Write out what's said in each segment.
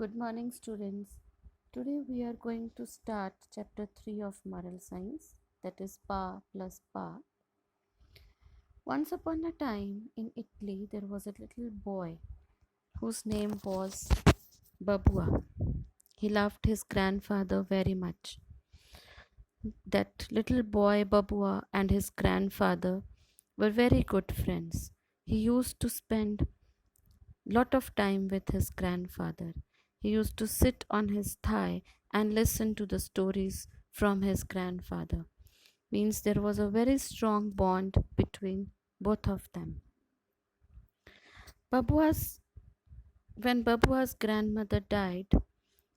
Good morning, students. Today we are going to start chapter 3 of moral science, that is Pa plus Pa. Once upon a time in Italy, there was a little boy whose name was Babua. He loved his grandfather very much. That little boy Babua and his grandfather were very good friends. He used to spend lot of time with his grandfather. He used to sit on his thigh and listen to the stories from his grandfather. Means there was a very strong bond between both of them. Babua's when Babua's grandmother died,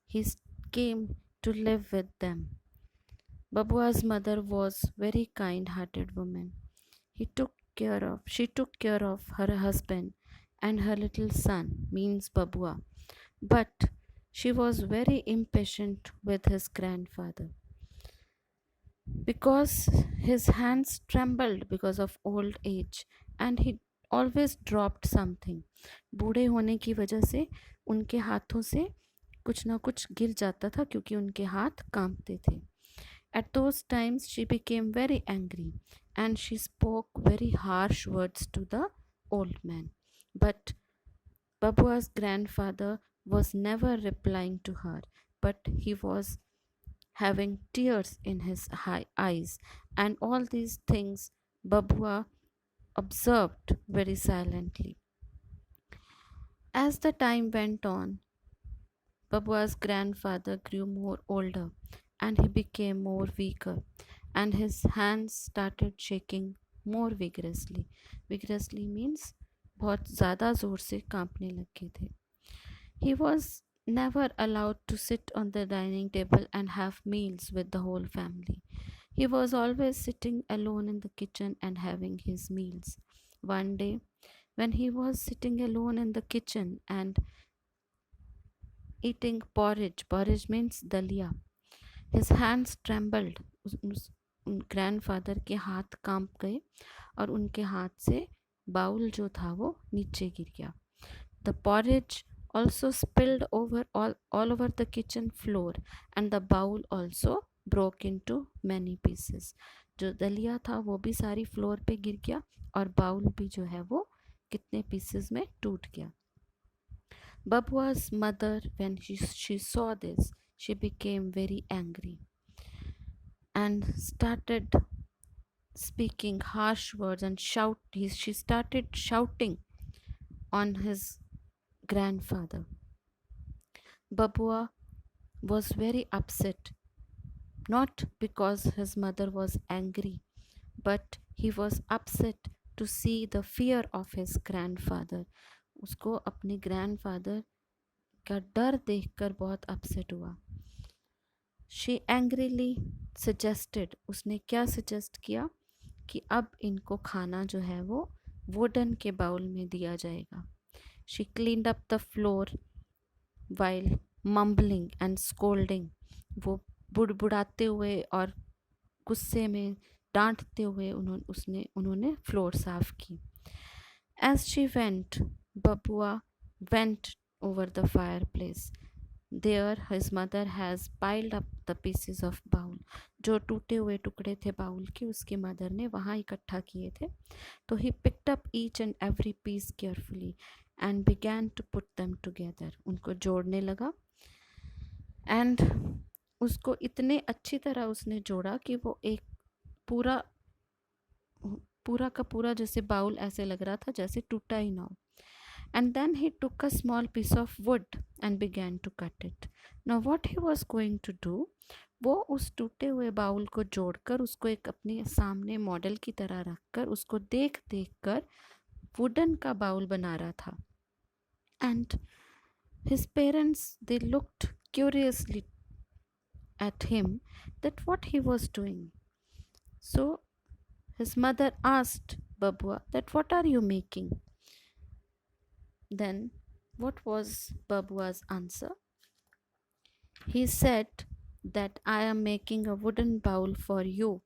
he came to live with them. Babua's mother was very kind-hearted woman. She took care of her husband and her little son, means Babua. But she was very impatient with his grandfather because his hands trembled because of old age and he always dropped something. बूढ़े होने की वजह से उनके हाथों से कुछ ना कुछ गिर जाता था क्योंकि उनके हाथ कांपते थे. At those times she became very angry and she spoke very harsh words to the old man. But Babua's grandfather was never replying to her, but he was having tears in his eyes, and all these things Babua observed very silently. As the time went on, Babua's grandfather grew more older and he became more weaker, and his hands started shaking more vigorously. Vigorously means बहुत ज़्यादा ज़ोर से कांपने लगे थे. He was never allowed to sit on the dining table and have meals with the whole family. He was always sitting alone in the kitchen and having his meals. One day, when he was sitting alone in the kitchen and eating porridge means dalia, his hands trembled. Grandfather के हाथ कांप गए और उनके हाथ से bowl जो था वो नीचे गिर गया. The porridge also spilled over all over the kitchen floor and the bowl also broke into many pieces. जो दलिया था वो भी सारी फ्लोर पे गिर गया और बाउल भी जो है वो कितने पीसेस में टूट गया. Babua's mother, when she saw this, she became very angry and started speaking harsh words and she started shouting on his grandfather. Babua was very upset, not because his mother was angry, but he was upset to see the fear of his grandfather. उसको अपने grandfather का डर देखकर बहुत upset हुआ. She angrily suggested, उसने क्या suggest किया कि अब इनको खाना जो है वो वुडन के बाउल में दिया जाएगा. She cleaned up the floor while mumbling and scolding. वो बुड़बुड़ाते हुए और गुस्से में डांटते हुए उन्होंने फ्लोर साफ की. As she went, Babua went over the fireplace. There his mother has piled up the pieces of bowl. जो टूटे हुए टुकड़े थे बाउल के उसकी मदर ने वहाँ इकट्ठा किए थे. तो he picked up each and every piece carefully and began to put them together. उनको जोड़ने लगा and उसको इतने अच्छी तरह उसने जोड़ा कि वो एक पूरा पूरा का पूरा जैसे बाउल ऐसे लग रहा था जैसे टूटा ही ना हो. And then he took a small piece of wood and began to cut it. Now what he was going to do, वो उस टूटे हुए बाउल को जोड़कर उसको एक अपने सामने मॉडल की तरह रखकर उसको देख देख कर वुडन का बाउल बना रहा था. And his parents, they looked curiously at him that what he was doing. So his mother asked Babua that what are you making? Then what was Babua's answer? He said that I am making a wooden bowl for you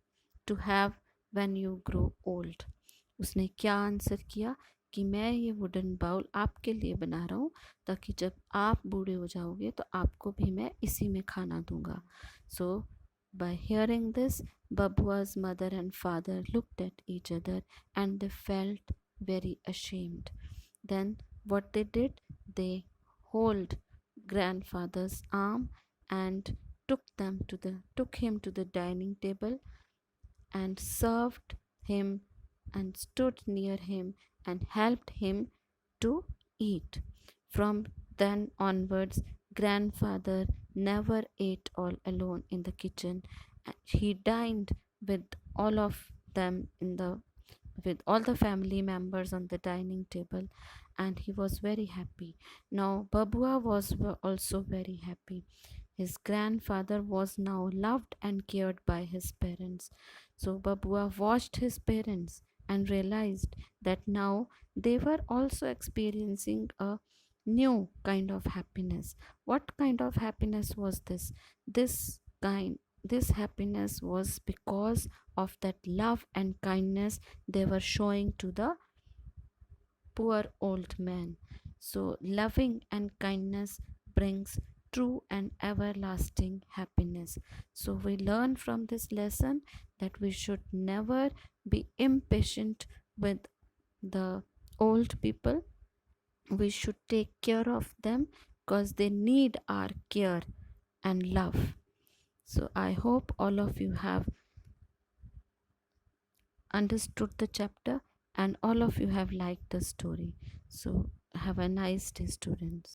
to have when you grow old. उसने क्या answer किया कि मैं ये wooden bowl आपके लिए बना रहा हूँ, ताकि जब आप बूढ़े हो जाओगे तो आपको भी मैं इसी में खाना दूंगा. सो by hearing this, Babua's mother and father looked at each other and they felt very ashamed. Then what they did, they hold grandfather's arm and took him to the dining table and served him and stood near him and helped him to eat. From then onwards, grandfather never ate all alone in the kitchen. He dined with all of them in the with all the family members on the dining table, and he was very happy. Now Babua was also very happy. His grandfather was now loved and cared by his parents. So Babua watched his parents and realized that now they were also experiencing a new kind of happiness. What kind of happiness was this? This happiness was because of that love and kindness they were showing to the poor old man. So, loving and kindness brings true and everlasting happiness. So, we learn from this lesson that we should never be impatient with the old people. We should take care of them because they need our care and love. So, I hope all of you have understood the chapter and all of you have liked the story. So, have a nice day, students.